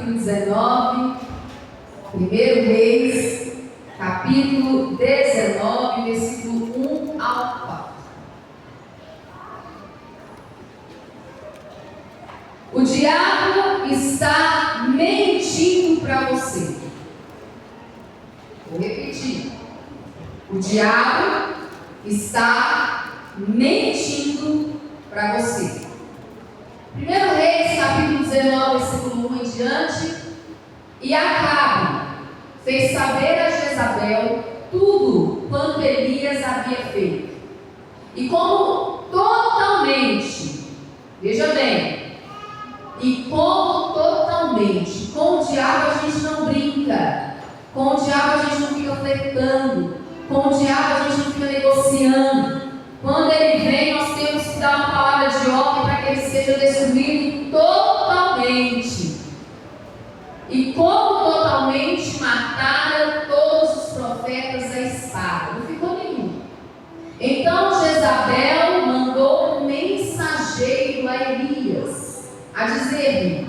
capítulo 19, 1 Reis, capítulo 19, versículo 1 ao 4. O diabo está mentindo para você. Vou repetir. O diabo está mentindo para você. 1 Reis, capítulo 19, versículo 1 em diante. E Acabe fez saber a Jezabel tudo quanto Elias havia feito. E como totalmente, veja bem, com o diabo a gente não brinca, com o diabo a gente não fica flertando, com o diabo a gente não fica negociando. Quando ele vem, nós temos que dar uma palavra de ordem para que ele seja destruído totalmente. E como totalmente mataram todos os profetas à espada, não ficou nenhum. Então Jezabel mandou um mensageiro a Elias, a dizer-lhe: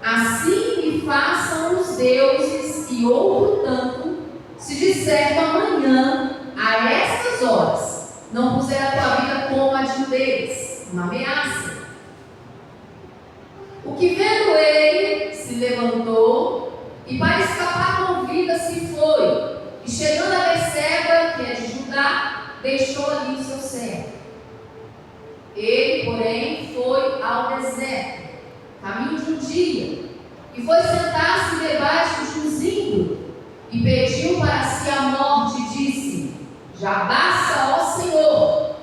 assim me façam os deuses e outro tanto, se disser que amanhã, a estas horas, não puser a tua vida como a de um deles. Uma ameaça. O que vendo ele, se levantou e para escapar com vida se foi. E chegando a Beceba, que é de Judá, deixou ali o seu servo. Ele, porém, foi ao deserto, caminho de um dia, e foi sentar-se debaixo de um zimbro, e pediu para si a morte, e disse: já basta, ó Senhor,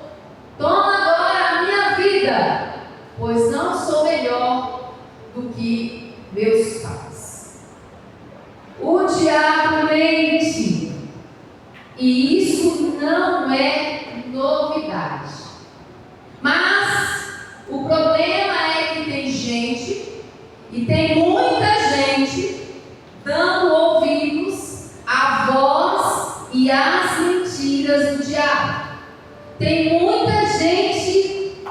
toma agora a minha vida, pois não sou melhor do que meus pais. O diabo mente, e isso não é novidade. Mas o problema é que tem gente, e tem muita gente, dando ouvidos à voz e às mentiras do diabo. Tem muita gente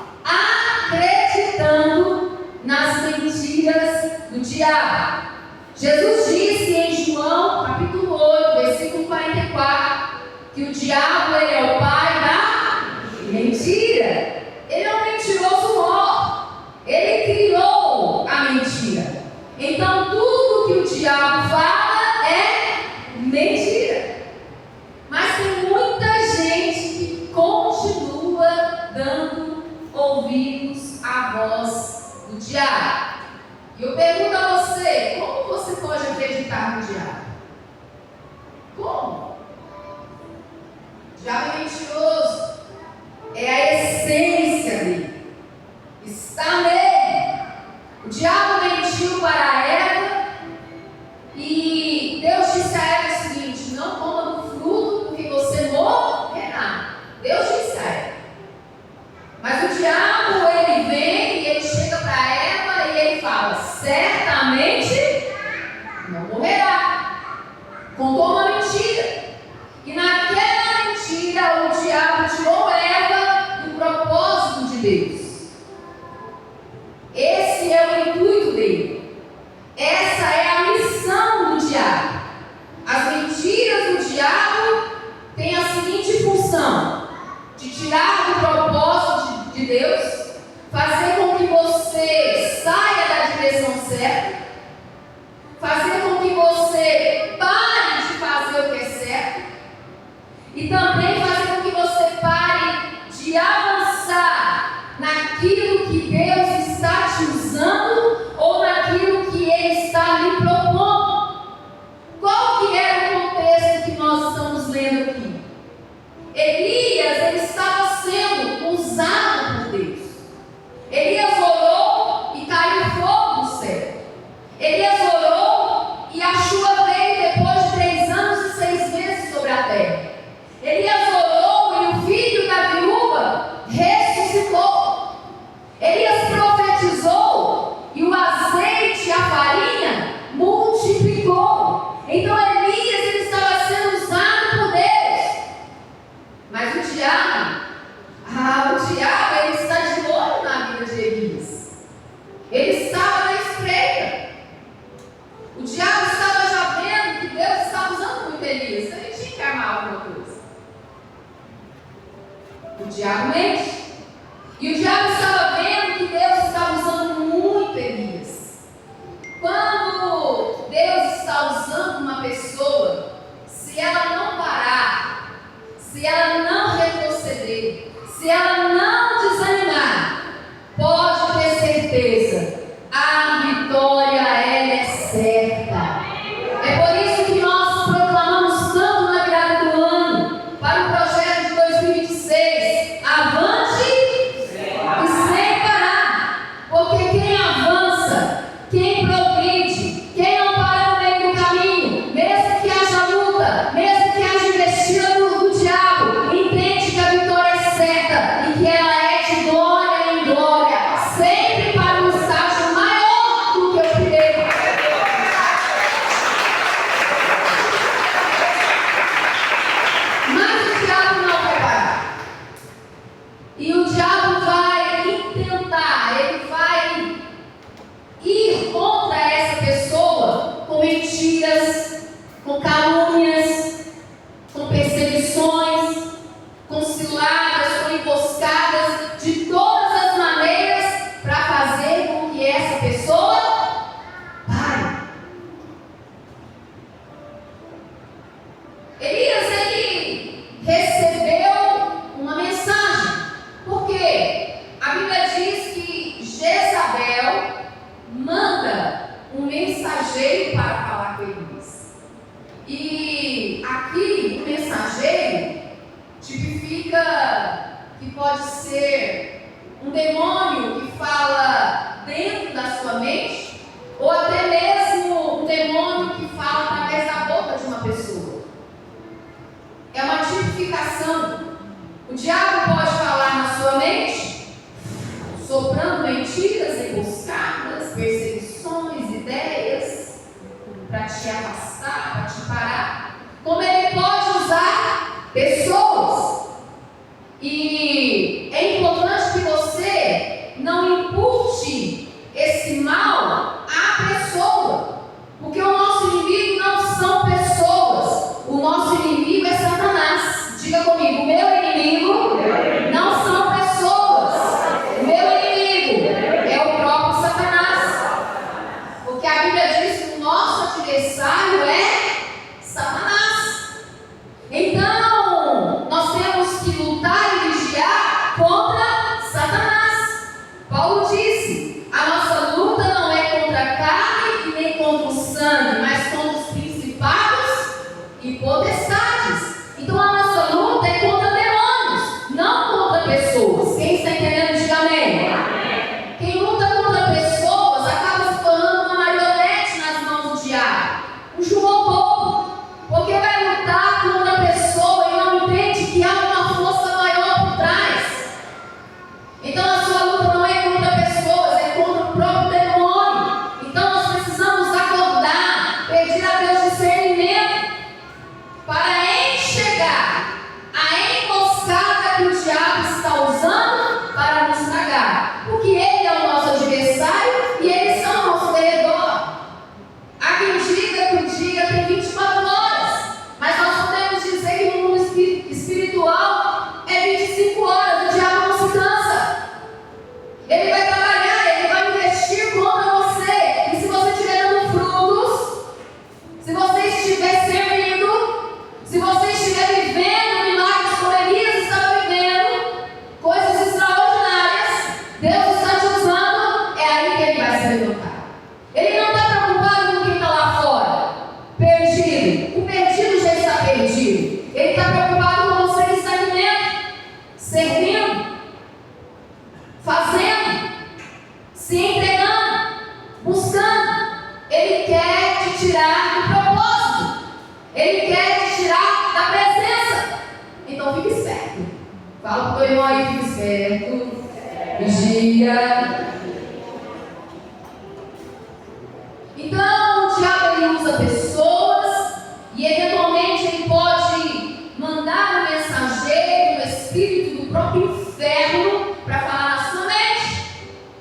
acreditando nas mentiras do diabo. Jesus disse em João, capítulo 8, versículo 44, que o diabo ele é o pai da mentira. Ele é um mentiroso maior. Ele criou a mentira. Então tudo que o diabo fala é mentira. Mas tem muita gente que continua dando ouvidos à voz do diabo. E eu pergunto a você: como você pode acreditar no diabo? Como? O diabo é mentiroso. É a essência dele. Está nele. O diabo mentiu para Eva. E Deus disse a Eva o seguinte: não coma do fruto, porque você morrerá. Deus disse a Eva. Mas o diabo, ele vem e ele chega para Eva e ele fala: certamente não morrerá. Contou uma mentira. E naquela mentira o diabo tirou Eva do propósito de Deus. Esse é o intuito dele. Essa é a missão do diabo. As mentiras do diabo têm a seguinte função: de tirar do propósito de Deus, fazer com que você saia da direção certa, fazer com que você pare de fazer o que é certo, e também fazer com que você pare de avançar naquilo que Deus está te usando ou naquilo que Ele está lhe propondo. Qual que era o contexto que nós estamos lendo aqui? Elias, ele estava sendo usado por Deus. Elias orou e caiu fogo do céu. Elias orou e a chuva veio depois de 3 anos e 6 meses sobre a terra. Elias orou e o filho da viúva ressuscitou. Elias profetizou e o azeite e a farinha multiplicou. Então Elias, ele estava sendo usado por Deus. Mas o diabo ele está de olho na vida de Elias. Ele estava na espreita. diabo mente. E o diabo estava vendo que Deus estava usando muito Elias. Quando Deus está usando uma pessoa, se ela não parar, se ela não retroceder, se ela não desanimar, pode ter certeza, a vitória ela é certa. É por isso que nós proclamamos tanto na virada do ano, para o projeto de 2026, avante e sem parar. Porque quem avança, quem progride, quem não para no meio do caminho, mesmo que haja luta, mesmo que haja investida do diabo, entende que a vitória é certa e que ela é de glória em glória, sempre para um estágio maior do que o primeiro. Mas o diabo não vai parar. E o diabo vai tentar, ele vai ir contra essa pessoa com mentiras, com calúnias, com perseguições, com ciladas, com emboscadas, de todas as maneiras para fazer com que essa pessoa pare. Elias, ele recebeu uma mensagem, porque a Bíblia diz que Jezabel manda um mensageiro para falar com Elias. E aqui o mensageiro tipifica que pode ser um demônio que fala dentro da sua mente, ou até mesmo um demônio que fala através da boca de uma pessoa. É uma tipificação. O diabo pode falar na sua mente, soprando mentiras, emboscadas, perseguições, ideias, para te afastar, para te parar. Como ele pode usar pessoas. E é importante que você não impute esse mal à pessoa, porque o nosso inimigo não são pessoas, o nosso inimigo é Satanás. Diga comigo, meu inimigo não são pessoas, o meu inimigo é o próprio Satanás, porque a Bíblia diz que o nosso adversário é Satanás. Então, nós temos que lutar e vigiar contra Satanás. Paulo disse, a nossa luta não é contra a carne e nem contra o sangue, mas contra os principados e potestades. Então a nossa luta é contra demônios, não contra pessoas. Quem está entendendo, diga amém. Quem luta contra pessoas acaba se tornando uma marionete nas mãos do diabo, um João bobo, porque vai lutar contra a pessoa e não entende que há uma força maior por trás. Então a sua luta não é contra pessoas, é contra o próprio demônio. Então nós precisamos acordar, pedir a Deus discernimento para enxergar a emboscada que o diabo está usando para nos tragar, porque ele é o nosso adversário e eles são o nosso derredor. Há quem diga que o dia tem 24 horas, mas nós podemos dizer que no mundo espiritual é 25 horas. O diabo não se cansa. Ele vai trabalhar, ele vai investir contra você. E se você estiver dando frutos, se você estiver servindo, se você estiver vivendo milagres como Elias estava vivendo, coisas extraordinárias, Deus está te usando, é aí que ele vai se levantar. Ele não está preocupado com quem está lá fora, perdido. O perdido já está perdido. Ele está preocupado com você que está aqui dentro, servindo, fazendo, se entregando, buscando. Ele quer te tirar do propósito. Ele quer te tirar da presença. Então fique esperto. Fala para o teu irmão aí, fique esperto. Vigia. Então o diabo ele usa pessoas e eventualmente ele pode mandar um mensageiro, um espírito do próprio inferno para falar na sua mente.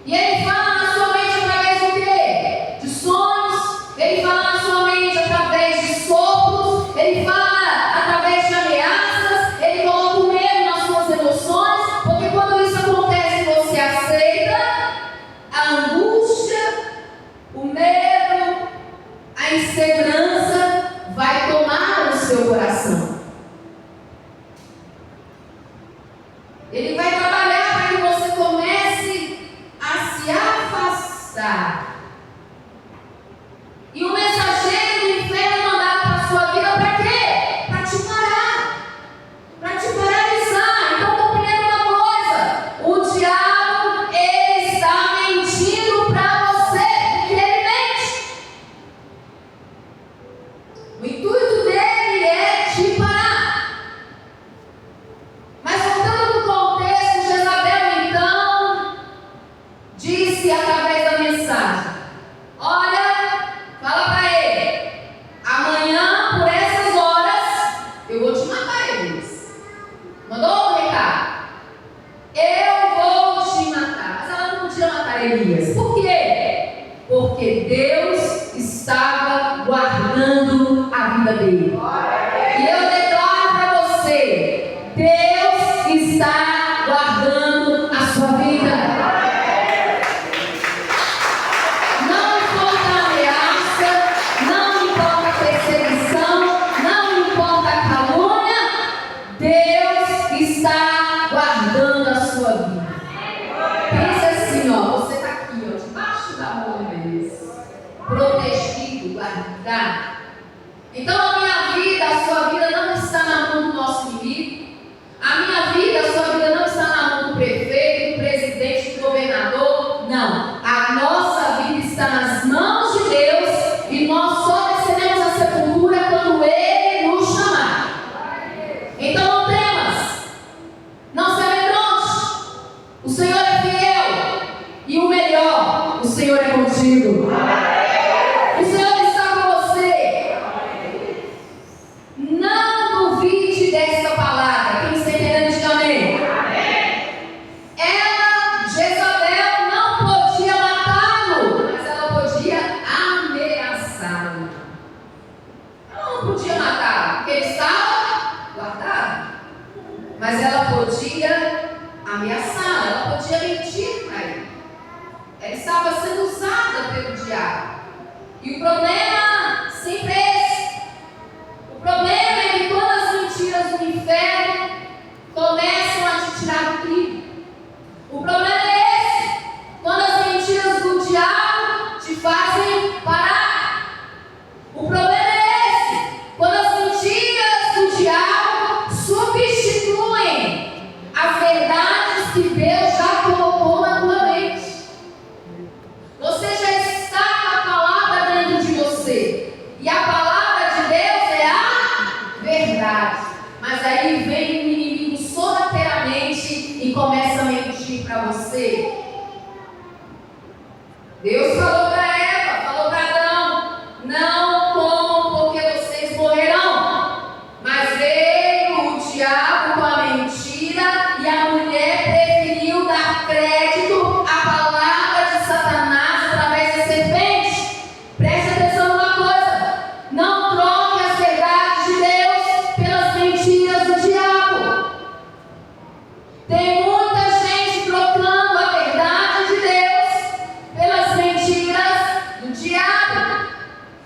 E ele fala na sua mente através do quê? De sonhos. Ele fala na sua mente através de sopros. Ele fala através de ameaças. Ele coloca o medo nas suas emoções. a insegurança vai tomar o seu coração. Ele vai trabalhar para que você comece a se afastar. E o mensageiro do inferno é mandado para a sua vida para quê? Para te parar. Para te paralisar. Então compreenda uma coisa. O diabo, ele está mentindo para você. Porque ele mente. O intuito dele é te parar. Mas voltando no contexto, Jezabel então disse através da mensagem: olha, fala para ele, amanhã por essas horas eu vou te matar, Elias. Mandou um recado. Eu vou te matar. Mas ela não podia matar Elias. Por quê? Porque Deus estava guardando a vida dele. E eu declaro para você: Deus está guardando a sua vida. Não importa a ameaça, não importa a perseguição, não importa a calúnia, Deus está guardando a sua vida. Pensa assim, ó, você está aqui, ó, debaixo da mão de Deus, protegido, guardado. Então a minha vida, a sua vida não está na mão do nosso inimigo. A minha vida, a sua vida não está na mão do prefeito, do presidente, do governador. Não. A nossa vida está nas mãos de Deus e nós só desceremos a sepultura quando Ele nos chamar. Então não temas. Não se amedronte. O Senhor é fiel. E o melhor, o Senhor é contigo. O Senhor está com você. Não duvide dessa palavra. Quem está entendendo, diga amém. Ela, Jezabel, não podia matá-lo, mas ela podia ameaçá-lo. Ela não podia matá-lo, porque ele estava guardado. Mas ela podia ameaçá-lo, ela podia mentir para ele. Ela estava sendo usada pelo diabo. E o problema sempre é esse. O problema é que quando as mentiras do inferno começam a te tirar do trilho. O problema é esse. Quando as mentiras do diabo te fazem parar. O problema é esse. Quando as mentiras do diabo substituem as verdades que Deus já colocou na tua mente. Você já está com a palavra dentro de você. E a palavra de Deus é a verdade. Mas aí vem o inimigo sorrateiramente e começa a mentir para você. Deus falou para Eva, falou para Adão: não comam porque vocês morrerão. Mas veio o diabo com a mentira e a mulher preferiu dar crédito à palavra de Satanás através da serpente. Preste atenção numa coisa: não troque as verdades de Deus pelas mentiras do diabo. Tem muita gente trocando a verdade de Deus pelas mentiras do diabo.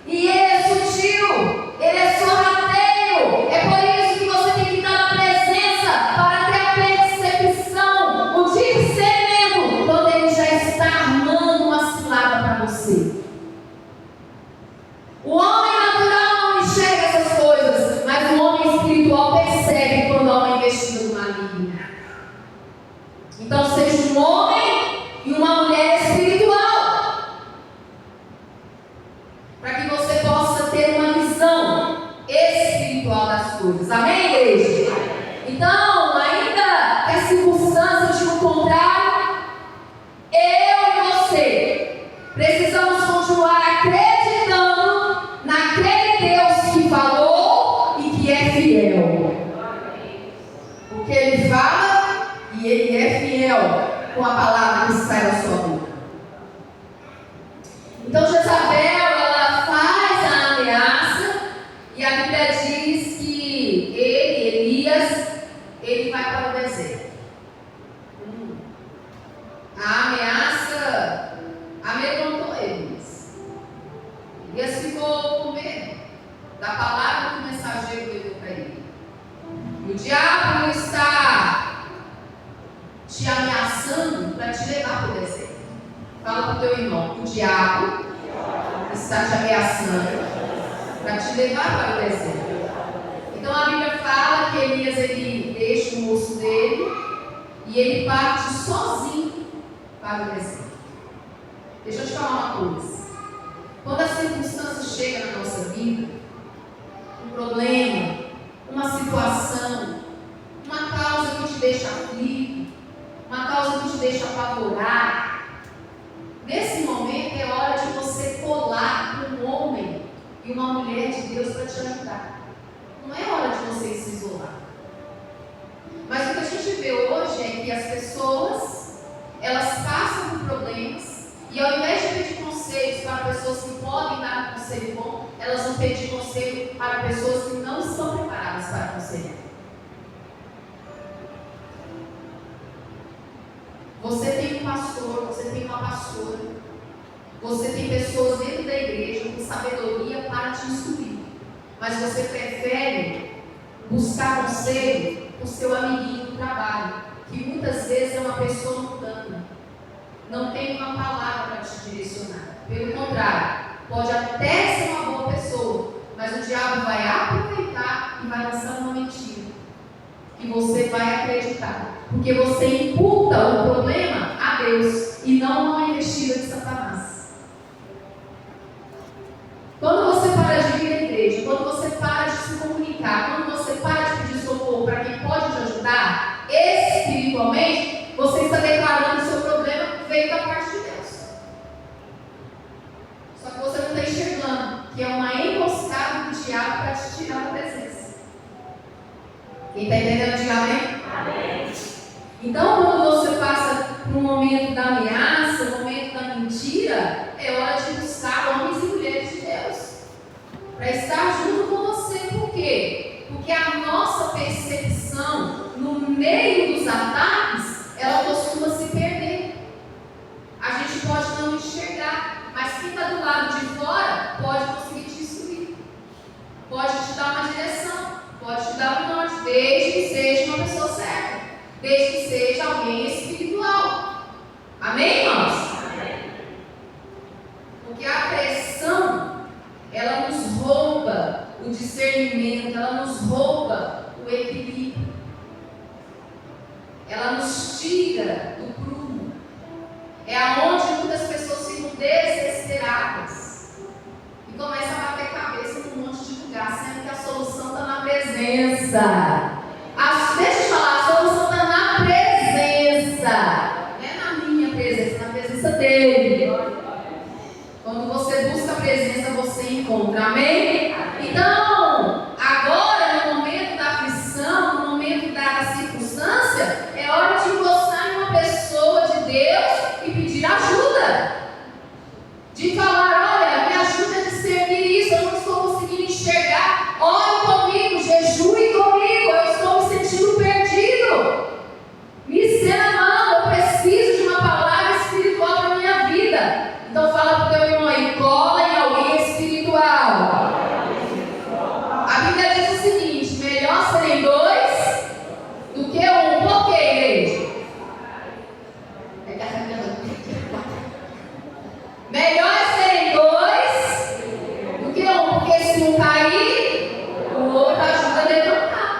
E ele é sutil, ele é sorrateiro. É por isso que você tem que estar na presença para ter a percepção, o discernimento, quando ele já está armando uma cilada para você. O homem natural não enxerga essas coisas, mas o homem espiritual percebe quando há uma investida do maligno. Então seja um homem e uma mulher espiritual, para que você possa ter uma visão espiritual das coisas. Amém, igreja? Então, ainda que a circunstância diga o contrário, eu e você precisamos continuar acreditando naquele Deus que falou e que é fiel. Porque Ele fala e Ele é fiel com a palavra que sai da sua boca. Então Jezabel, ela faz a ameaça e a Bíblia diz que ele, Elias, ele vai para o deserto. A ameaça amedrontou Elias. Elias ficou com medo da palavra que o mensageiro levou para ele. O diabo está te ameaçando para te levar para o deserto. Fala para o teu irmão, o diabo está te ameaçando para te levar para o deserto. Então a Bíblia fala que Elias ele deixa o moço dele e ele parte sozinho para o deserto. Deixa eu te falar uma coisa. Quando a circunstância chega na nossa vida, um problema, uma situação, uma causa que te deixa aflito, uma causa que te deixa apavorado, nesse momento é hora de você colar um homem e uma mulher de Deus para te ajudar. Não é hora de você se isolar. Mas o que a gente vê hoje é que as pessoas, elas passam por problemas e ao invés de pedir conselhos para pessoas que podem dar um conselho bom, elas vão pedir conselho para pessoas que não estão preparadas para aconselhar. Você tem um pastor, você tem uma pastora, você tem pessoas dentro da igreja com sabedoria para te instruir, mas você prefere buscar conselho com seu amiguinho do trabalho, que muitas vezes é uma pessoa mundana, não tem uma palavra para te direcionar. Pelo contrário, pode até ser uma boa pessoa, mas o diabo vai aproveitar e vai lançar uma mentira que você vai acreditar, porque você imputa o problema a Deus e não a uma investida de Satanás. Quando você para de vir à igreja, quando você para de se comunicar, quando você para de pedir socorro para quem pode te ajudar, espiritualmente, você está declarando que o seu problema veio da parte de Deus. Só que você não está enxergando que é uma emboscada do diabo para te tirar da presença. Quem está entendendo, diga amém? Amém. Então, quando você passa por um momento da ameaça, um momento da mentira, é hora de buscar homens e mulheres de Deus para estar junto com você. Por quê? Porque a nossa percepção no meio dos ataques, ela costuma se perder. A gente pode não enxergar, mas quem está do lado de fora pode conseguir te instruir, pode te dar uma direção, pode te dar um norte, desde que seja uma pessoa certa, desde que seja alguém espiritual. Amém, irmãos? Amém. Porque a pressão, ela nos rouba o discernimento, ela nos rouba o equilíbrio, ela nos tira do prumo. É aonde muitas pessoas ficam desesperadas e começam a bater cabeça num monte de lugar, sendo que a solução está na presença. Deixa eu falar, a solução está na presença, não é na minha presença, na presença dele. Quando você busca a presença, você encontra, amém? Então, agora, no momento da aflição, no momento da circunstância, é hora de encostar em uma pessoa de Deus e pedir ajuda, de falar, olha, me ajuda a discernir isso, eu não estou conseguindo enxergar, ore comigo, jejue comigo, eu estou me sentindo perdido, me estenda a mão, eu preciso de uma palavra espiritual para a minha vida. Então fala para o teu irmão aí, cola em alguém espiritual. A Bíblia diz o seguinte, melhor serem dois do que um. Por quê, igreja? Melhor é serem dois do que um, porque se um cair, o outro ajuda a levantar.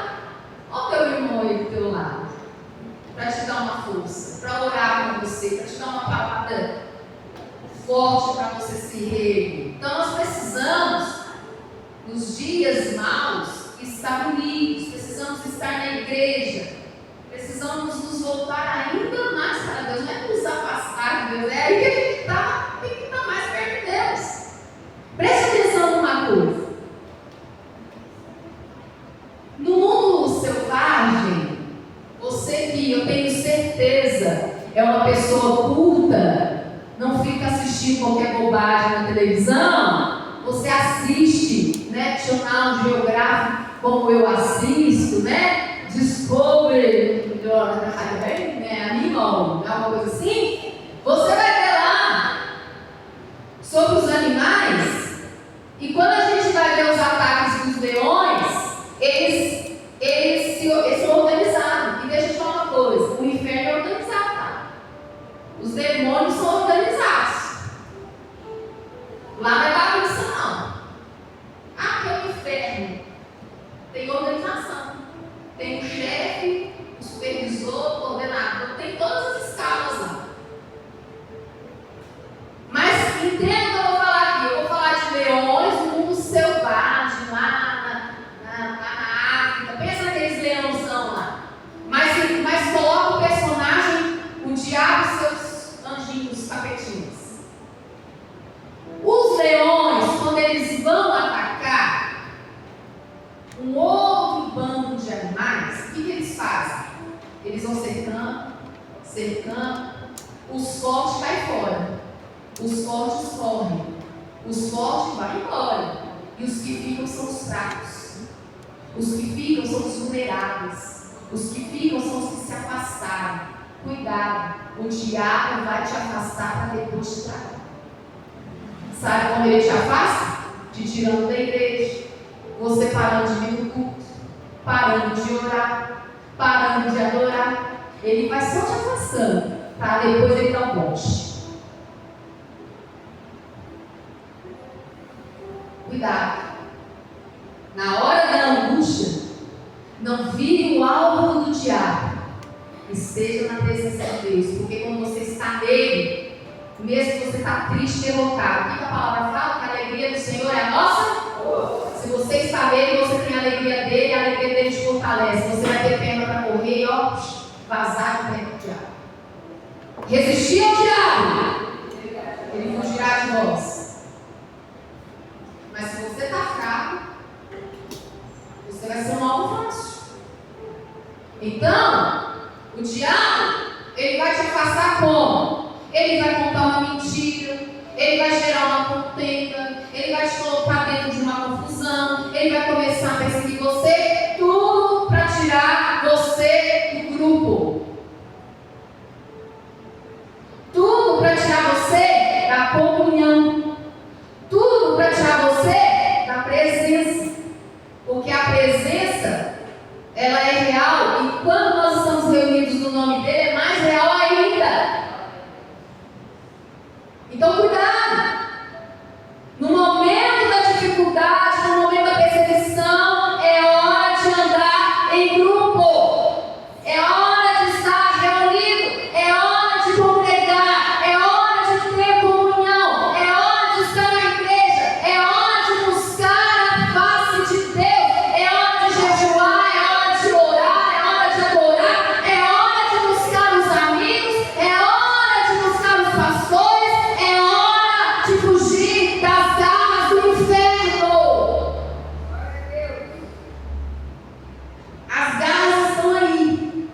Olha o teu irmão aí do teu lado, para te dar uma força, para orar com você, para te dar uma palavra forte para você se reerguer. Então nós precisamos, nos dias maus, estar unidos, precisamos estar na igreja, precisamos nos voltar ainda mais para Deus, não é nos afastar de Deus, é aí que a gente tem que estar mais perto de Deus. Preste atenção numa coisa. No mundo selvagem, você que eu tenho certeza é uma pessoa culta, não fica assistindo qualquer bobagem na televisão, você assiste, né, National Geographic, como eu assisto, né, Discovery, né, Animal, alguma coisa assim, você vai ver lá sobre os animais cercando, os fortes caem fora, os fortes correm, os fortes vão embora, e os que ficam são os fracos, os que ficam são os vulneráveis, os que ficam são os que se afastaram. Cuidado, o diabo vai te afastar para depois te tragar. Sabe como ele te afasta? Te tirando da igreja, você parando de vir no culto, parando de orar, parando de adorar. Ele vai só te afastando, para depois ele dar um ponte. Cuidado. Na hora da angústia, não vire o alvo do diabo. Esteja na presença de Deus, porque quando você está nele, mesmo que você está triste e derrotado, o que a palavra fala? Que a alegria do Senhor é a nossa? Se você está nele, você tem a alegria dele, a alegria dele te fortalece. Você vai ter perna para correr e ó, vazar do perna do diabo. Resistir ao diabo, ele fugirá de nós. Mas se você está fraco, você vai ser um alvo fácil. Então, o diabo, ele vai te afastar como? Ele vai contar uma mentira, ele vai gerar uma contenda, ele vai te colocar dentro de uma confusão, ele vai começar a perseguir você, tudo para tirar você do grupo. Tudo para tirar você da comunhão. Tudo para tirar você da presença. Porque a presença, ela é real, e quando nós estamos reunidos no nome dele, é mais real ainda. Então cuidado. No momento da dificuldade, no momento da perseguição, é hora de andar em grupo. É hora de estar reunido. É hora de congregar. É hora de ter comunhão. É hora de estar na igreja. É hora de buscar a face de Deus. É hora de jejuar. É hora de orar. É hora de adorar. É hora de buscar os amigos. É hora de buscar os pastores. É hora de fugir das garras do inferno. As garras estão aí.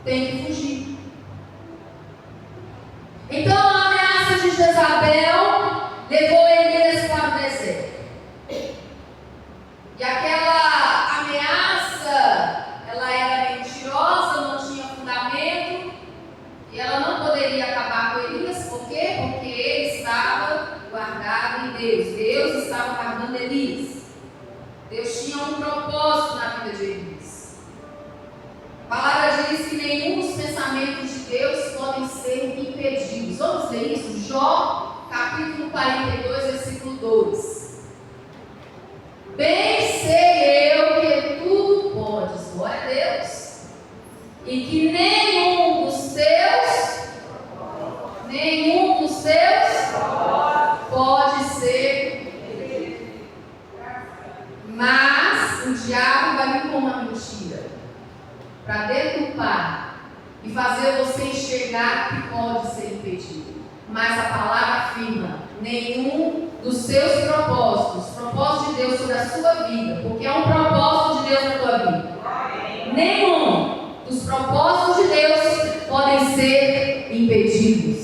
Tem que fugir. Então a ameaça de Jezabel levou Elias para o deserto. E aquela ameaça, ela era mentirosa, não tinha fundamento. E ela não poderia acabar com Elias. Por quê? Porque ele estava guardado em Deus. Deus estava guardando Elias. Deus tinha um propósito na vida de Elias. A palavra diz que nenhum dos pensamentos de Deus podem ser impedidos. Vamos ler isso? Jó, capítulo 42, versículo 2. Bem sei eu que tudo podes, glória a Deus, e que nenhum dos seus pode ser. Mas o diabo vai vir com uma mentira para deturpar e fazer você enxergar que pode ser impedido. Mas a palavra afirma: nenhum dos seus propósitos de Deus sobre a sua vida, porque é um propósito de Deus na tua vida. Nenhum dos propósitos de Deus podem ser impedidos.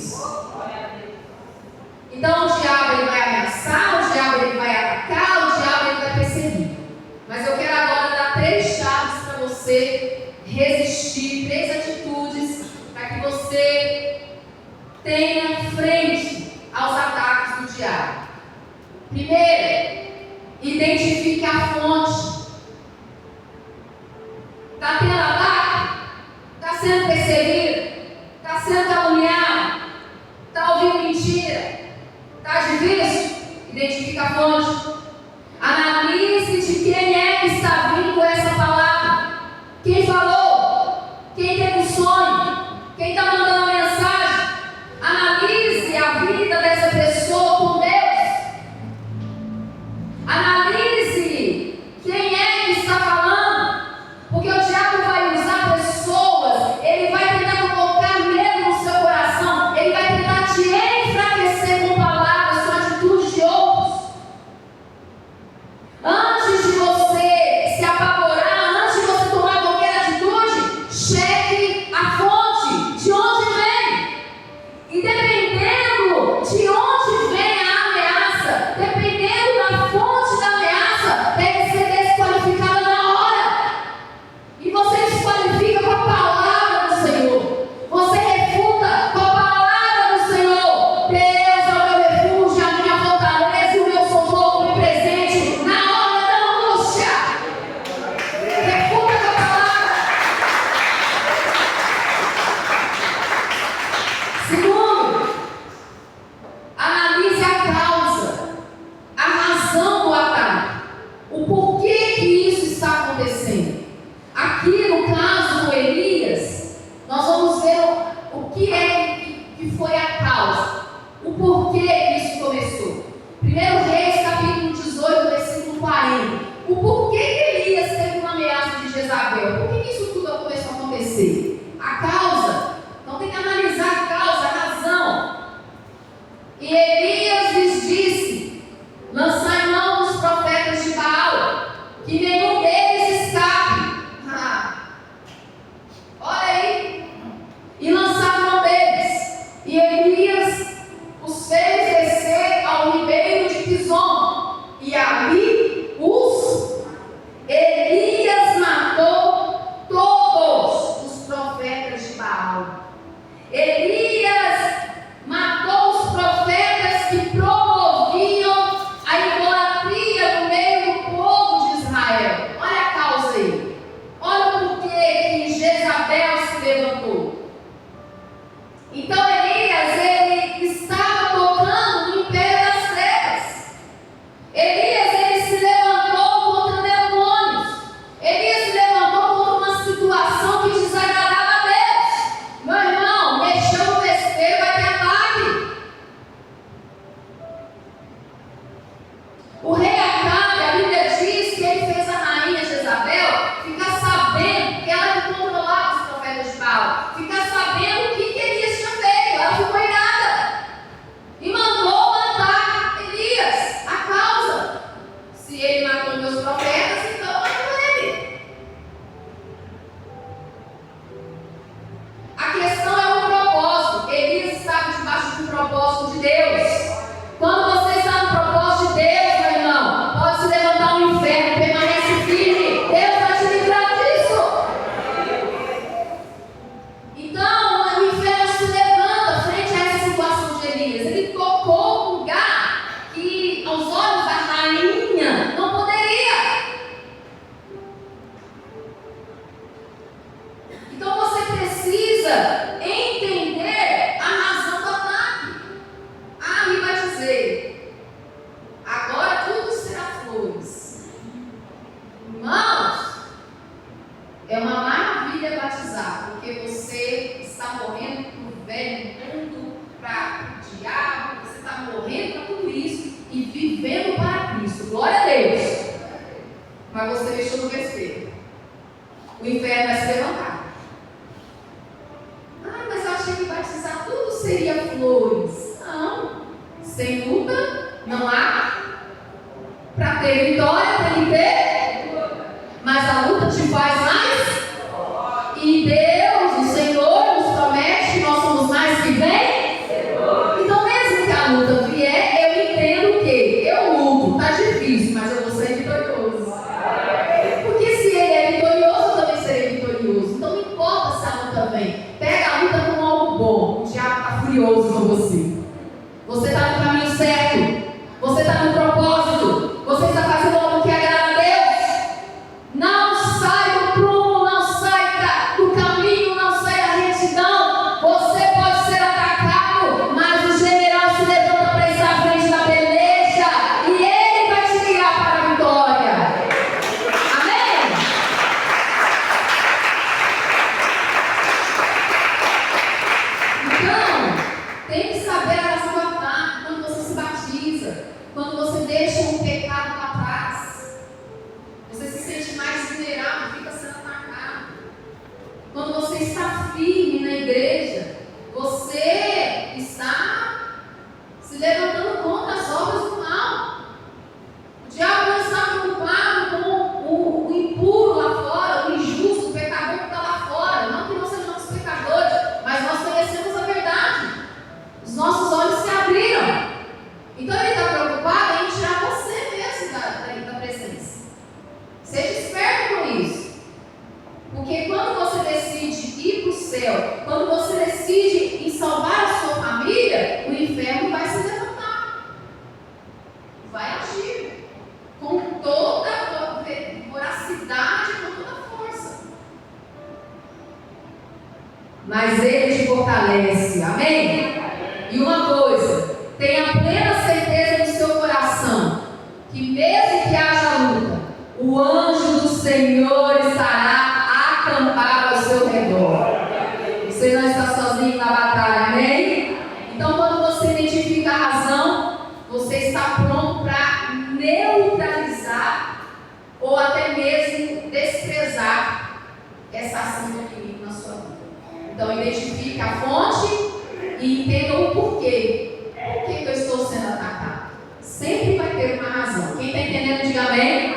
Então o diabo ele vai ameaçar, o diabo ele vai atacar, o diabo ele vai perseguir. Mas eu quero agora dar 3 chaves para você resistir, 3 atitudes para que você tenha frente aos ataques do diabo. Primeiro, identifique a fonte. Está tendo ataque? Está sendo perseguido? Está sendo caluniado? Está ouvindo mentira? Está difícil? Identifique a fonte. Analise de quem é que está vindo essa palavra. Quem falou? Quem teve um sonho? Quem está mandando uma mensagem? Analise a vida dessa pessoa com Deus. Analise quem é que está falando. Porque o diabo vai usar pessoas, ele vai tentar colocar medo no seu coração, ele vai tentar te enfraquecer com palavras, com atitudes de outros. O rei Acabe, a Bíblia diz que ele fez a rainha Jezabel ficar sabendo que ela que controlava os profetas de Baal, ficar sabendo o que Elias tinha feito. Ela ficou irada e mandou matar Elias. A causa: se ele matou meus profetas, então eu mato ele. A questão é o propósito. Elias estava debaixo do propósito de Deus. Quando você está no propósito de Deus, meu irmão, pode se levantar um inferno, permanece firme. Deus vai te livrar disso. Então, o inferno se levanta frente a essa situação de Elias. Ele tocou um lugar que, aos olhos da rainha, não poderia. Então, você precisa entender a razão do ataque. Ah, me batizei. Agora tudo será flores. Irmãos, é uma maravilha batizar, porque você está morrendo para o velho mundo, para o diabo, você está morrendo para tudo isso e vivendo para Cristo. Glória a Deus. Mas você deixou no vespeiro. O inferno vai se levantar. Ah, mas eu achei que batizar tudo seria flores. Não. Sem luta, não há. Para ter vitória, tem que ter. Mas a luta te faz mais. E Deus, o Senhor, nos promete que nós somos mais que vencedores. Então, mesmo que a luta vier, eu entendo que eu luto, está difícil, mas eu vou ser vitorioso. Porque se ele é vitorioso, eu também serei vitorioso. Então, não importa se a luta vem. Pega a luta como algo bom. O diabo está furioso com você. Você está no caminho certo. Você está no propósito. Você está fazendo algo que agrada a Deus. Não sai do prumo, não sai do caminho, não sai da retidão. Você pode ser atacado, mas o general se levanta para estar à frente da peleja e ele vai te guiar para a vitória. Amém? Então, tem que saber a razão do ataque quando você se batiza, quando você deixa um pecado para trás. Você se sente mais vulnerável, fica sendo atacado. Quando você está firme na igreja, você está se levantando contra as obras do mal. O diabo não está preocupado com o impuro lá fora, o injusto, o pecador que está lá fora. Não que nós sejamos pecadores, mas nós conhecemos a verdade. Os nossos olhos se abriram. Então ele está preocupado em tirar você mesmo da presença. Seja esperto com isso. Porque quando você decide ir para o céu, quando você decide em salvar a sua família, o inferno vai se levantar. Vai agir. Com toda a voracidade, com toda a força. Mas ele te fortalece. Amém? E uma coisa, tenha plena certeza no seu coração que mesmo que haja luta, o anjo do Senhor estará acampado ao seu redor. Você não está sozinho na batalha, amém? Então, quando você identifica a razão, você está pronto para neutralizar ou até mesmo desprezar essa ação do inimigo na sua vida. Então, identifique a fonte e entenda o porquê. Por que eu estou sendo atacado? Sempre vai ter uma razão. Quem está entendendo, diga amém.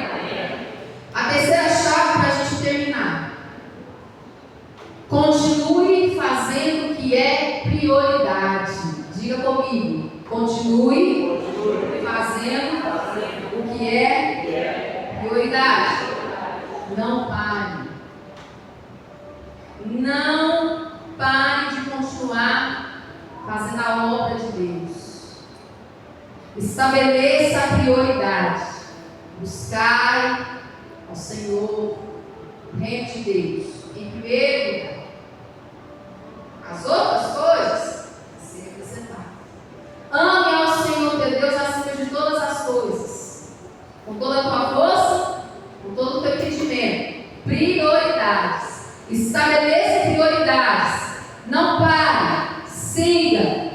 A terceira chave para a gente terminar. Continue fazendo o que é prioridade. Diga comigo. Continue fazendo o que é prioridade. Não pare. Não pare de continuar fazendo a obra de Deus. Estabeleça a prioridade. Buscai ao Senhor, o reino de Deus, em primeiro lugar. As outras coisas a ser acrescentadas. Ame ao Senhor teu Deus acima de todas as coisas, com toda a tua força, com todo o teu entendimento. Prioridades. Estabeleça prioridades. Não pare. Siga.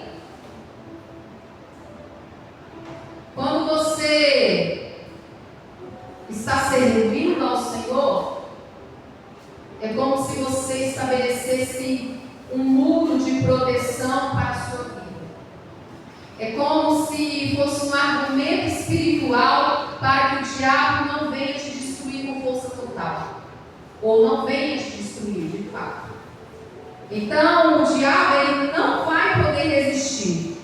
Quando você um muro de proteção para a sua vida. É como se fosse um argumento espiritual para que o diabo não venha te destruir com força total. Ou não venha te destruir, de fato. Então, o diabo ele não vai poder resistir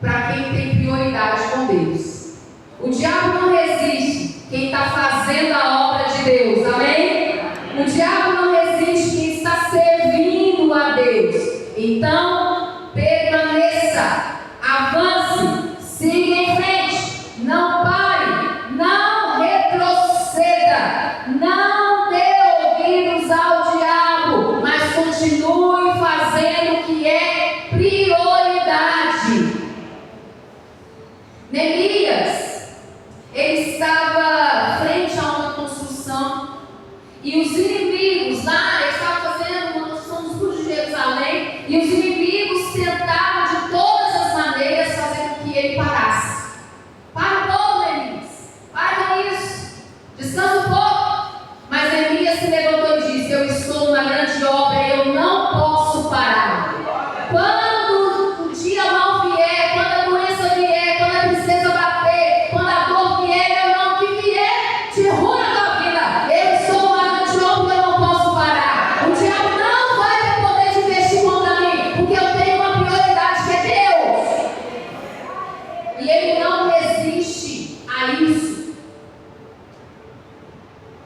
para quem tem prioridade com Deus. O diabo não resiste quem está fazendo a obra de Deus, amém? O diabo não resiste quem está servindo a Deus. Então, permaneça, avance, siga em frente, não pare, não retroceda, não dê ouvidos ao diabo, mas continue fazendo o que é prioridade. Neemias, ele estava frente a uma construção e os inimigos lá, ele estava fazendo uma construção dos muros de Jerusalém e os inimigos tentavam de todas as maneiras fazer com que ele parasse. Para um pouco, Neemias, para com isso, descansa um pouco. Mas Neemias se levantou e disse: eu estou numa grande obra, eu não posso parar. Quando o dia mal vier, quando a doença vier, quando a tristeza bater, quando a dor vier, eu não, que vier de ruim na tua vida, eu estou numa grande obra, eu não posso parar. O diabo não vai ter poder de investir contra mim, porque eu tenho uma prioridade que é Deus. E ele não resiste a isso.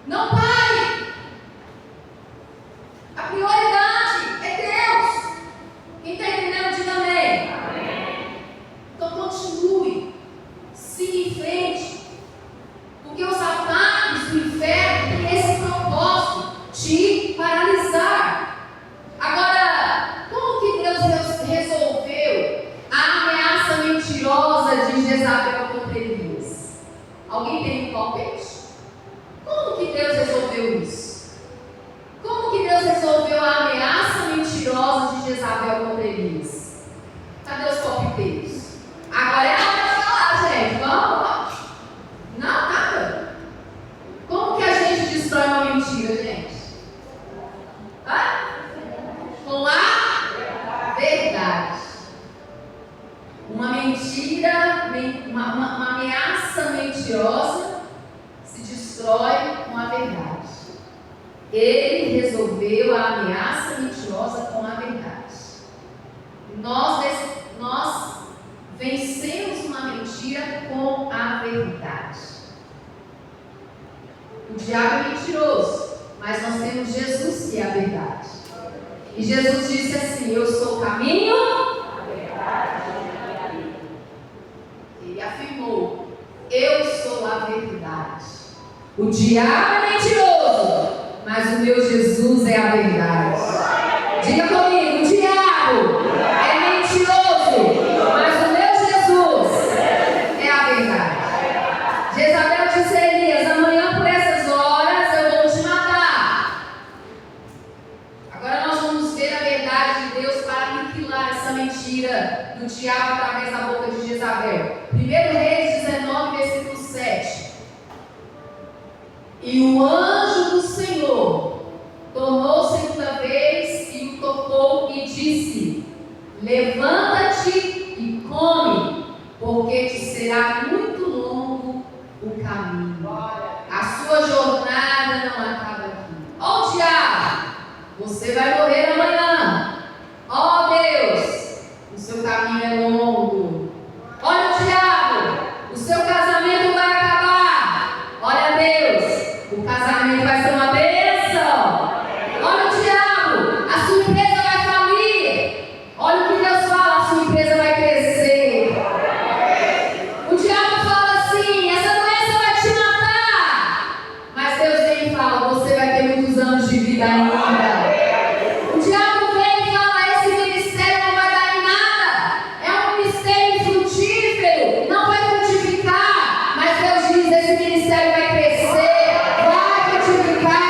Não pare. A prioridade é Deus. Quem está entendendo, diga amém. Então continue, siga em frente, porque os ataques do inferno têm esse propósito, te paralisar. Agora, como que Deus resolveu a ameaça mentirosa de Jezabel contra Elias? Alguém tem um palpite? Como que Deus resolveu isso? Como que Deus resolveu a ameaça mentirosa de Jezabel contra Elias? Cadê os palpiteiros? Agora é a hora de falar, gente. Vamos. Não, nada. Como que a gente destrói uma mentira, gente? Com a verdade. Uma mentira, uma ameaça mentirosa se destrói com a verdade. Ele resolveu a ameaça mentirosa com a verdade. Nós vencemos uma mentira com a verdade. O diabo é mentiroso, mas nós temos Jesus que é a verdade. E Jesus disse assim: eu sou o caminho, a verdade e a vida. Ele afirmou: eu sou a verdade. O diabo é mentiroso, mas o meu Jesus é a verdade. Diga comigo: o diabo é mentiroso, mas o meu Jesus é a verdade. Jezabel disse a Elias: amanhã por essas horas eu vou te matar. Agora nós vamos ver a verdade de Deus para aniquilar essa mentira do diabo através da boca de Jezabel. 1 Reis 19, versículo 7. E o anjo do Senhor tornou segunda vez e o tocou e disse: levanta-te e come, porque te será muito longo o caminho. A sua jornada não acaba aqui. Ó o diabo, você vai morrer amanhã. Ó Deus, o seu caminho é longo. Olha o diabo, o seu casamento vai acabar. Olha Deus, o casamento vai ser uma bênção. Olha o diabo, a sua empresa vai falir. Olha o que Deus fala, a sua empresa vai crescer. O diabo fala assim: essa doença vai te matar. Mas Deus vem e fala: você vai ter muitos anos de vida ainda. O diabo vem e fala: esse ministério não vai dar em nada. É um ministério infrutífero, não vai frutificar. Mas Deus diz: esse ministério vai crescer, vai frutificar.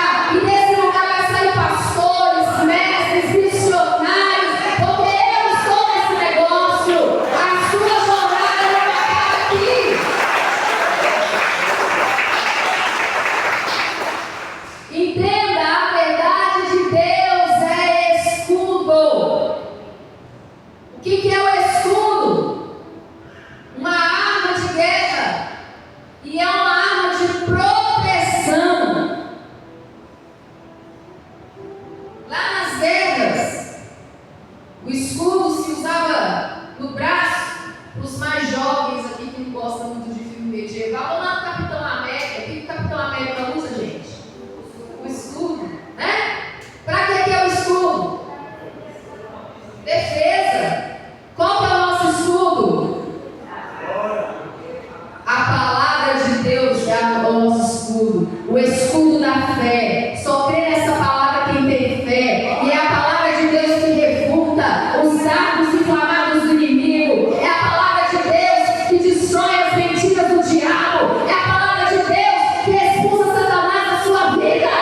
o escudo da fé. Só crê nessa palavra quem tem fé. E é a palavra de Deus que refuta os atos inflamados do inimigo. É a palavra de Deus que destrói as mentiras do diabo. É a palavra de Deus que expulsa Satanás da sua vida.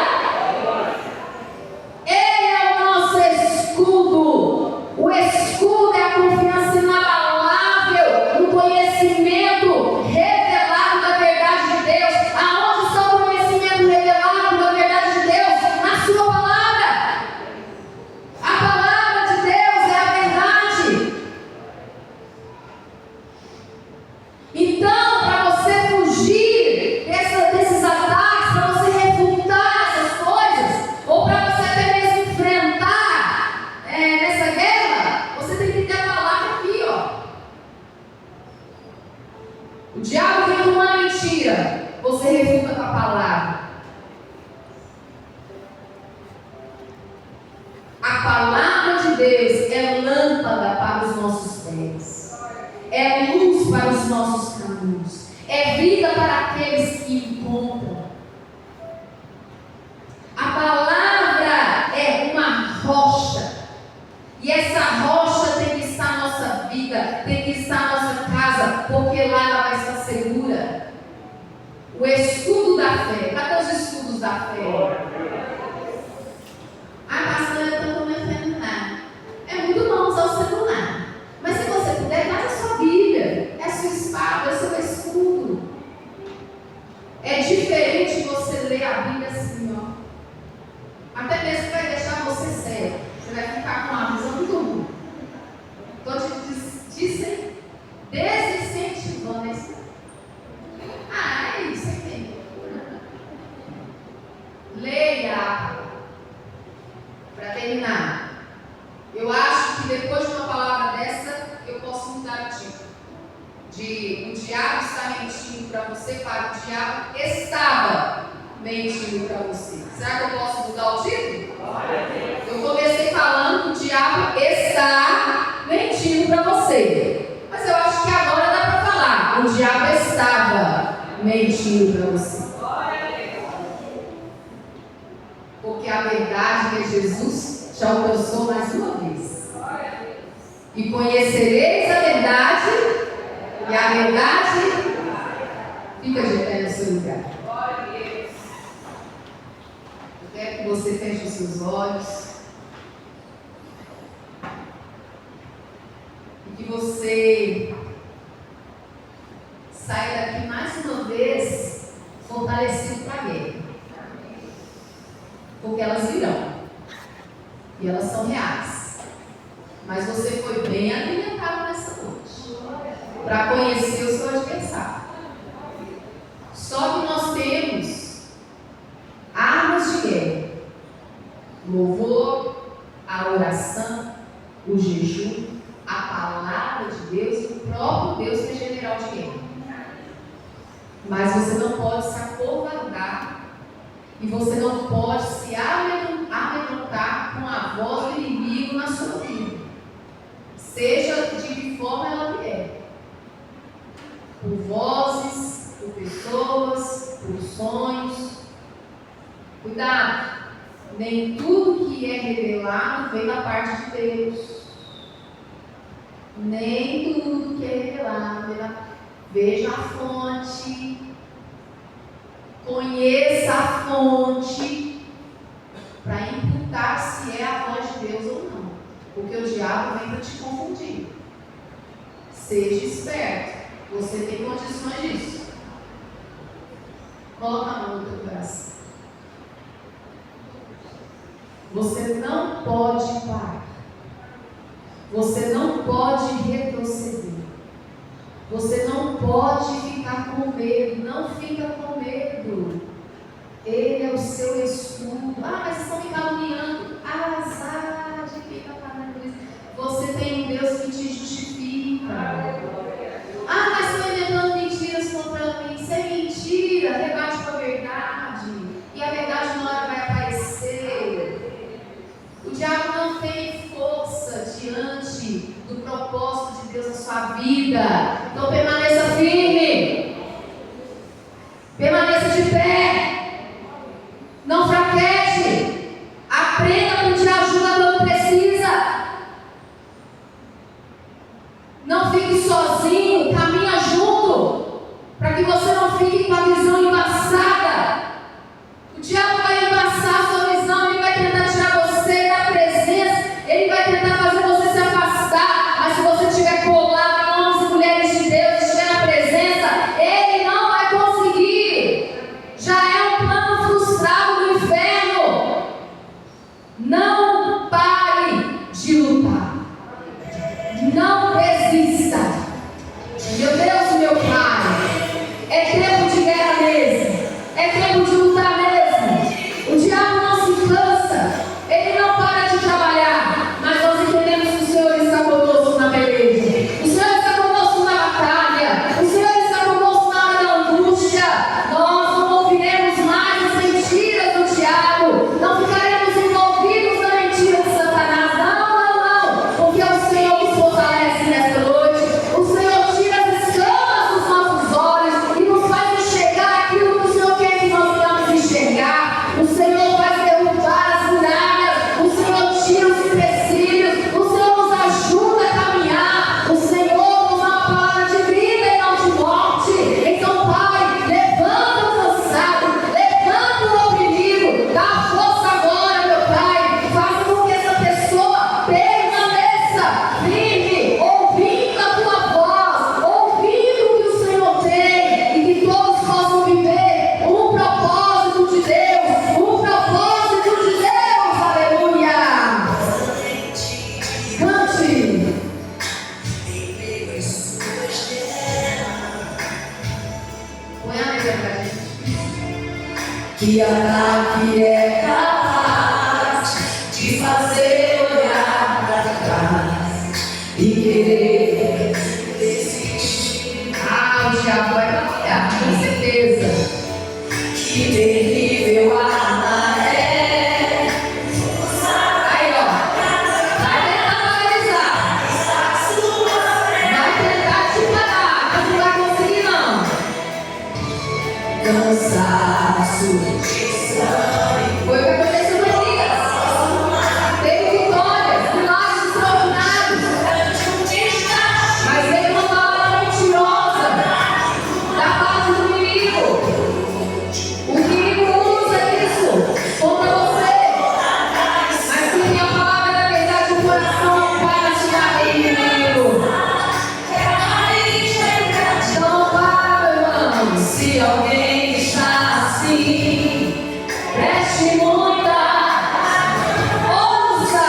Ele é o nosso escudo. O escudo é a confiança inabalável no conhecimento revelado da verdade de Deus. Aonde está o conhecimento revelado da verdade de Deus? Na sua palavra. A palavra de Deus é a verdade. Então, para você fugir desses ataques, para você refutar essas coisas, ou para você até mesmo enfrentar nessa guerra, você tem que ter a palavra aqui, ó. O diabo vem com uma mentira, você refuta com a palavra. A palavra de Deus é lâmpada para os nossos pés, é luz para os nossos caminhos, é vida para aqueles que encontram. A palavra é uma rocha, e essa rocha tem que estar na nossa vida, tem que estar na nossa casa, porque lá ela vai estar segura. O escudo da fé. Cadê os escudos da fé? Ah, pastor, eu não entendo nada. É muito bom usar o celular, mas se você puder, dá a sua Bíblia, é a sua espada, é o seu escudo. É diferente você ler a Bíblia assim, ó. Até mesmo vai deixar você cego. Você vai ficar com uma visão muito ruim. Estou te desincentivando isso. Ah, é isso aqui. Leia. Para terminar, eu acho que depois de uma palavra dessa, eu posso mudar o título. De o diabo está mentindo para você, para o diabo estava mentindo para você. Será que eu posso mudar o título? Eu comecei falando que o diabo está mentindo para você. Mas eu acho que agora dá para falar. O diabo estava mentindo para você. Porque a verdade que Jesus te alcançou mais uma vez. E conhecereis a verdade, e a verdade fica de pé no seu lugar. Eu quero que você feche os seus olhos e que você saia daqui mais uma vez fortalecido para a guerra. Porque elas virão. E elas são reais. Mas você foi bem alimentado nessa noite para conhecer o seu adversário. Só que nós temos armas de guerra: louvor, a oração, o jejum, a palavra de Deus e o próprio Deus que é general de guerra. Mas você não pode se acovardar. E você não pode se amedrontar com a voz do inimigo na sua vida. Seja de que forma ela vier. Por vozes, por pessoas, por sonhos. Cuidado. Nem tudo que é revelado vem da parte de Deus. Nem tudo que é revelado vem da parte. Veja a fonte. Conheça a fonte para imputar se é a voz de Deus ou não. Porque o diabo vem para te confundir. Seja esperto. Você tem condições disso. Coloca a mão no teu coração. Você não pode parar. Você não pode retroceder. Você não pode ficar com medo. Não fica com medo. Ele é o seu escudo. Ah, mas estão me caluniando. Azar de quem está falando isso. Você tem um Deus que te justifica. Ah, mas estão inventando mentiras contra mim. Isso é mentira. Rebate com a verdade. E a verdade uma hora vai aparecer. O diabo não tem força diante do propósito de Deus na sua vida. Então permaneça firme. Permaneça de pé. você não fique com a visão embaçada. O diabo vai embaçar a sua visão, ele vai tentar tirar você da presença, ele vai tentar fazer você se afastar, mas se você estiver colado em homens e mulheres de Deus, estiver na presença, ele não vai conseguir. Já é um plano frustrado do inferno. Não pare de lutar. Não desista. Meu Deus, meu Pai, é tempo de guerra mesmo. É tempo de lutar mesmo. O diabo não se cansa. Ele não para de trabalhar. Mas nós entendemos que o Senhor está conosco na peleja. O Senhor está conosco na batalha. O Senhor está conosco na hora da angústia. Nós não ouviremos mais as mentiras do diabo. Não ficaremos envolvidos na mentira de Satanás. Não. Porque é o Senhor nos fortalece nesta noite. O Senhor tira as escamas dos nossos olhos e nos faz enxergar aquilo que o Senhor quer que nós venhamos enxergar. O Senhor vai derrubar as muralhas. O Senhor tira os empecilhos. O Senhor nos ajuda a caminhar. O Senhor nos dá uma palavra de vida e não de morte. Então, Pai, levanta o cansado, levanta o oprimido, dá força agora, meu Pai. Faça com que essa pessoa permaneça firme, ouvindo a tua voz, ouvindo o que o Senhor tem, e que todos possam viver um propósito de Deus, um propósito de Deus. Aleluia! Cante. Põe a letra pra gente. Que ataque é capaz de fazer olhar para trás e querer desistir. O diabo vai trabalhar, com certeza. Que terrível arma é. Aí, ó. Vai tentar paralisar. Vai tentar te parar, mas não vai conseguir, não. Cansaço de sangue. Foi o que aconteceu com Elias. Teve vitórias, milagres extraordinários. Mas veio uma palavra mentirosa da parte do inimigo. O inimigo usa isso contra você. Mas que tem a palavra da verdade no coração para tirar do inimigo. Então, para, meu irmão. Se alguém está assim, preste muita ouça.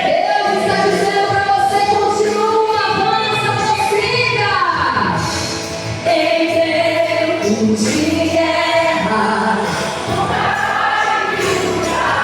Deus está dizendo para você: continua, avança, prossiga. Em tempo de guerra, não pare de lutar.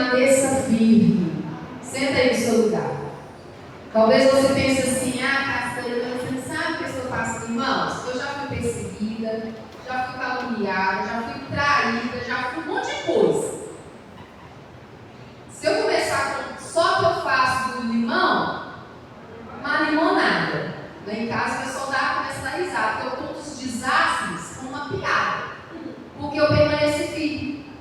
permaneça firme. Senta aí no seu lugar. Talvez você pense assim, pastora, você não sabe o que eu faço. Irmãos, eu já fui perseguida, já fui caluniada, já fui traída, já fui um monte de coisa. Se eu começar com só o que eu faço do limão, uma limonada. Lá em casa o pessoal começa a dar risada, porque eu conto os desastres como uma piada. Porque eu permaneci firme.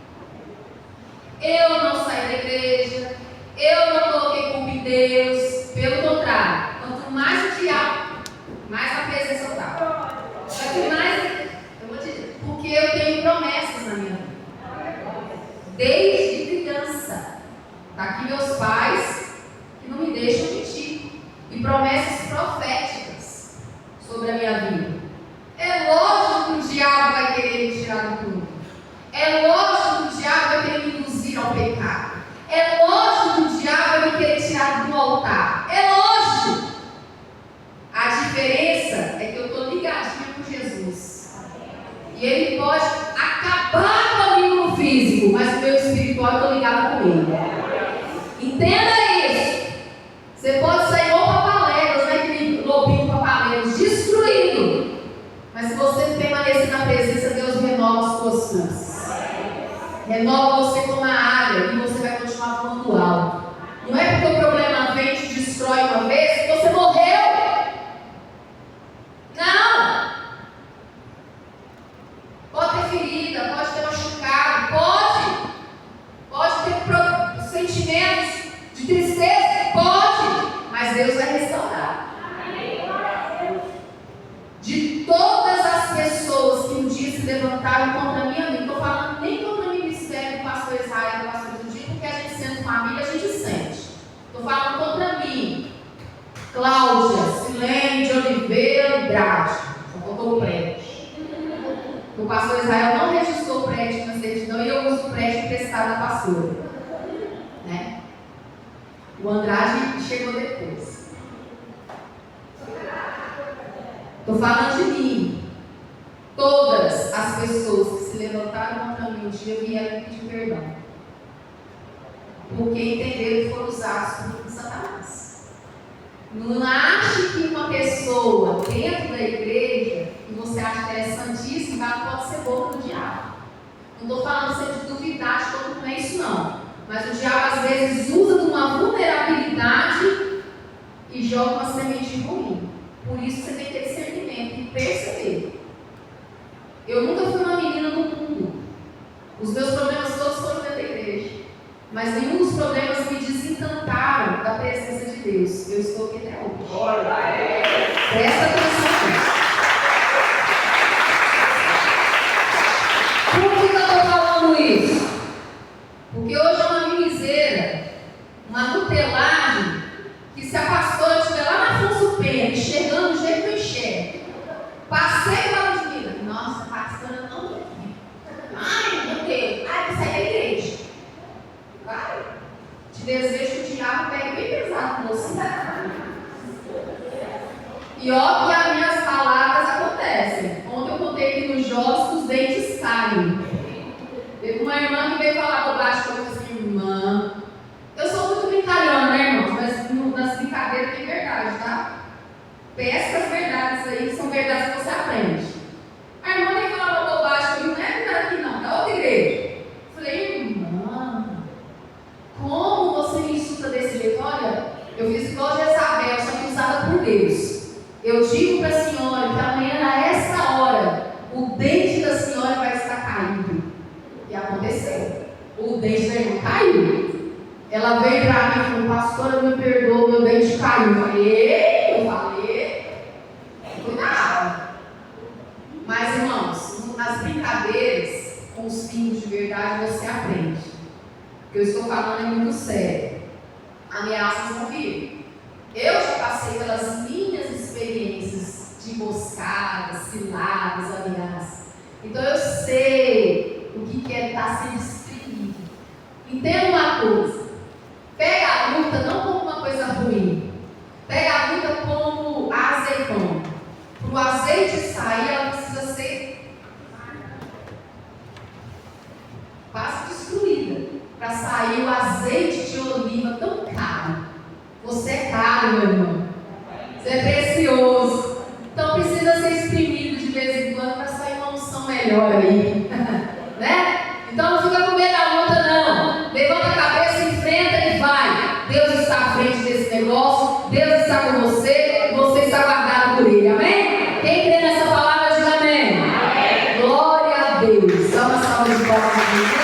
Eu não saí da igreja, eu não coloquei culpa em Deus. Pelo contrário, quanto mais o diabo, mais a presença eu estava. Quanto mais, eu vou te dizer, porque eu tenho promessas na minha vida. Desde criança. Está aqui meus pais que não me deixam mentir. E promessas proféticas sobre a minha vida. É lógico que o diabo vai querer me tirar do prumo. É lógico que o diabo vai querer me induzir ao pecado. É lógico que o diabo vai me querer tirar do altar. É lógico. A diferença é que eu estou ligadinha com Jesus. E Ele pode acabar comigo no físico, mas no meu espiritual eu estou ligada com Ele. Entenda isso. Você pode sair igual papaléguas, né? Aquele lobinho papaléguas, destruído. Mas se você permanecer na presença, Deus renova as suas forças. Renova você como a área e você vai continuar voando alto. Não é porque o problema vem e te destrói uma vez que você morreu. Não. Pode ter ferida, pode ter machucado, pode ter sentimentos de tristeza, pode, mas Deus vai restaurar. De todas as pessoas que um dia se levantaram contra a minha vida, não estou falando nem contra o ministério do pastor Israel, do pastor Judite, porque a gente sendo família, a gente sente. Estou falando contra mim. Cláudia, Silene de Oliveira Andrade. Só faltou o prédio. O pastor Israel não registrou o prédio na certidão e eu uso o prédio emprestado da pastora. Né? O Andrade chegou depois. Estou falando de mim. Todas as pessoas que se levantaram contra mim um dia vieram pedir perdão. Porque entenderam que foram usados por Satanás. Não ache que uma pessoa dentro da igreja, que você acha que ela é santíssima, ela pode ser boca do diabo. Não estou falando você de duvidar de como não é isso não. Mas o diabo às vezes usa de uma vulnerabilidade e joga uma semente ruim. Por isso você tem que ter discernimento e perceber. Eu nunca fui uma menina do mundo. Os meus problemas todos foram dentro da igreja. Mas nenhum dos problemas me desencantaram da presença de Deus. Eu estou aqui até hoje. Presta atenção nisso. Por que eu estou falando isso? Porque hoje é uma mimiseira, uma tutelagem, que se a pastora estiver lá na Afonso Pena, enxergando do jeito que eu enxergo, passei para a menina. Nossa, a pastora não quer. Ai, meu Deus. Ai, você é da igreja. Vai. Te desejo que o diabo pegue bem pesado com você. E ó, que as minhas palavras acontecem. Ontem eu contei aqui nos jogos que os dentes caem. Teve uma irmã que veio falar bobagem comigo assim, irmã. Eu sou muito brincalhona, né, irmãos? Mas nas brincadeiras tem verdade, tá? Pesca as verdades aí, são verdades que você aprende. A irmã veio falar uma bobagem comigo, não é aqui não, da outra igreja. Eu falei, irmã, como você me insulta desse jeito? Olha, eu fiz igual a Jezabel, só que usada por Deus. Eu digo para a senhora que amanhã, a essa hora, o dente da senhora vai estar caído. E aconteceu. O dente da irmã caiu. Ela veio para mim e falou, pastora, me perdoa, meu dente caiu. Eu falei, cuidado. Mas, irmãos, nas brincadeiras, com os pingos de verdade, você aprende. O que eu estou falando é muito sério. Ameaças não viram. Eu já passei pelas minhas experiências de emboscadas, ciladas, ameaças. Então eu sei o que é estar sendo destruído. Entenda uma coisa. Pega a luta não como uma coisa ruim. Pega a luta como azeitona. Para o azeite sair, ela precisa ser quase destruída. Para sair saiu azeite de oliva tão caro. Você é caro, meu irmão. Você é precioso. Então precisa ser exprimido de vez em quando para sair uma unção melhor aí. Né? Então não fica com medo da luta, não. Levanta a cabeça, enfrenta e vai. Deus está à frente desse negócio. Deus está com você. Você está guardado por Ele. Amém? Quem crê nessa palavra, diga amém. Amém. Glória a Deus. Dá uma salva de palmas para Deus.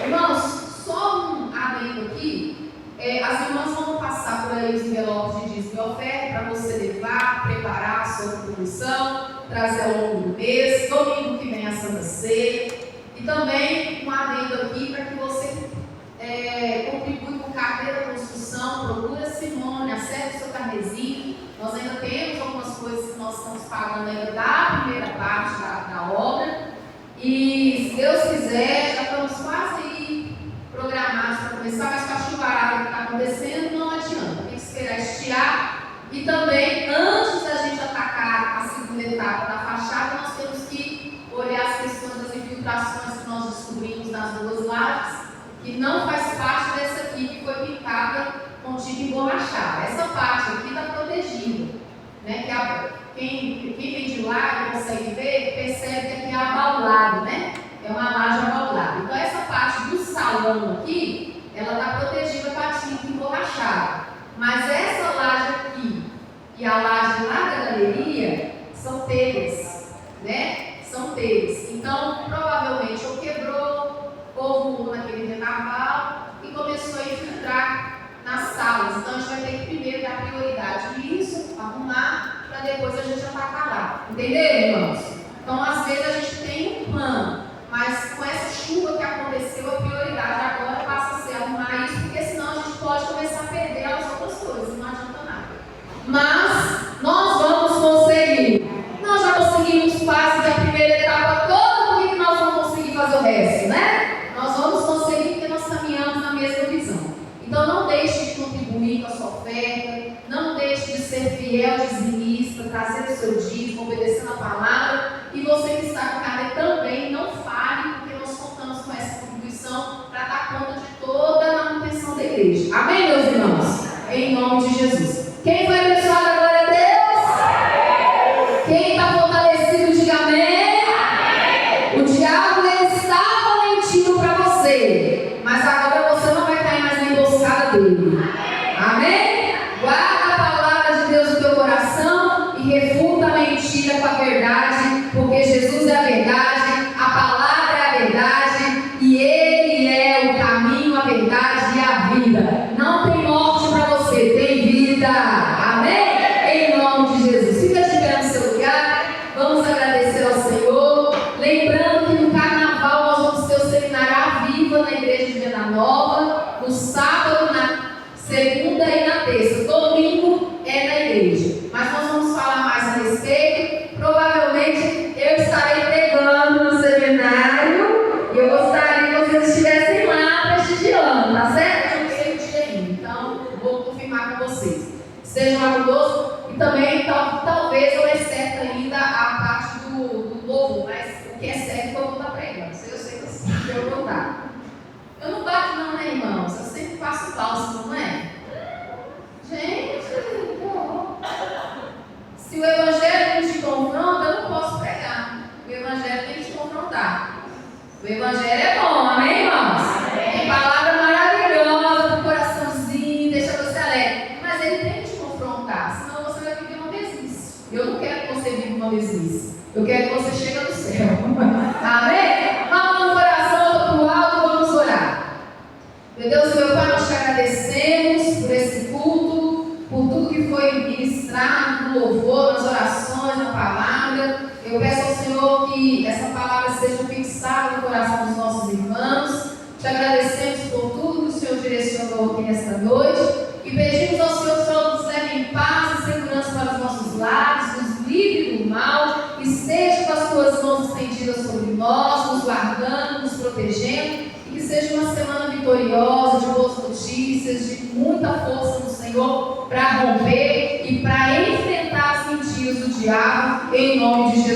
Irmãos, só um adendo aqui. As irmãs vão passar por aí os envelopes de dízimo e oferta para você levar, preparar a sua contribuição, trazer ao longo do mês, domingo que vem a Santa Ceia. E também um adendo aqui para que você contribui com carteira da construção, procura Simone, acerte o seu carnezinho. Nós ainda temos algumas coisas que nós estamos pagando ainda da primeira parte da obra. E se Deus quiser, já estamos quase aí programados para começar, mas com a chuvarada que está acontecendo, não adianta, tem que esperar estiar. E também, antes da gente atacar a segunda etapa da fachada, nós temos que olhar as questões das infiltrações que nós descobrimos nas duas lajes, que não faz parte dessa aqui que foi pintada com tinta emborrachada. Essa parte aqui está protegida, né? Quem vem de lá e consegue ver, percebe que aqui é abaulado, né? É uma laje abaulada. Então essa parte do salão aqui, ela está protegida com a tinta emborrachada. Mas essa laje aqui e a laje lá da galeria são telhas, né? São telhas. Então, provavelmente, ou quebrou, ou voou naquele vendaval e começou a infiltrar nas salas. Então, a gente vai ter que primeiro dar prioridade nisso, arrumar, para depois a gente atacar lá. Entenderam, irmãos? Então, às vezes, a gente tem um plano, mas com essa chuva que aconteceu, a prioridade agora passa a ser arrumar isso, porque senão a gente pode começar a perder as outras coisas, não adianta nada. Mas nós vamos conseguir. Nós já conseguimos quase que a primeira etapa toda, por que nós vamos conseguir fazer o resto, né? Nós vamos conseguir porque nós caminhamos na mesma visão. Então não deixe de contribuir com a sua oferta, não deixe de ser fiel dizimista, trazer o seu dízimo, obedecendo a palavra. E você que está com carne também, não fale, porque nós contamos com essa contribuição para dar conta de toda a manutenção da igreja. Amém, meus irmãos? Em nome de Jesus. Quem foi abençoado, glória a Deus? Quem está fortalecido, diga amém. O diabo estava mentindo para você, mas agora você não vai cair mais na emboscada dele. Amém? Guarda a palavra de Deus no teu coração e refuta a mentira com a verdade, porque Jesus é a verdade, a palavra é a verdade e Ele é o caminho, a verdade e a vida. Não tem morte para você, tem vida. Amém? Em nome de Jesus. Fica de pé no seu lugar. Vamos agradecer ao Senhor. Lembrando que no carnaval nós vamos ter o seminário à viva na igreja de Venda Nova, no sábado, na segunda e na terça. Domingo é na igreja. Mas nós vamos falar mais a respeito. Provavelmente eu estarei pregando no seminário e eu gostaria que vocês estivessem lá prestigiando, tá certo? Eu não sei o dia ainda, então vou confirmar com vocês. Sejam lá conosco e também talvez eu exceto ainda a parte do louvor, mas o que é certo eu vou estar pregando. Eu sei que eu vou estar. Eu não bato não, né, irmãos? Eu sempre faço falso, não é? Gente, se o evangelho não te confronta, eu não posso pregar. O evangelho tem que te confrontar. O evangelho é bom, amém, irmãos? Tem palavra maravilhosa pro coraçãozinho, deixa você alegre. Mas ele tem que te confrontar, senão você vai viver uma mesmice. Eu não quero que você viva uma mesmice. Eu quero que você chegue no céu. Amém? Mão no coração, olha pro alto, vamos orar. Meu Deus, meu Pai, nós te agradecemos por esse culto, por tudo que foi ministrado, no louvor, nas orações, na palavra. Eu peço ao Senhor que essa palavra seja fixada no coração dos nossos irmãos. Te agradecemos por tudo que o Senhor direcionou aqui nesta noite e pedimos ao Senhor que o Senhor nos leve em paz e segurança para os nossos lares, nos livre do mal e esteja com as tuas mãos estendidas sobre nós, nos guardando, nos protegendo. Que seja uma semana vitoriosa, de boas notícias, de muita força no Senhor para romper e para enfrentar as mentiras do diabo, em nome de Jesus.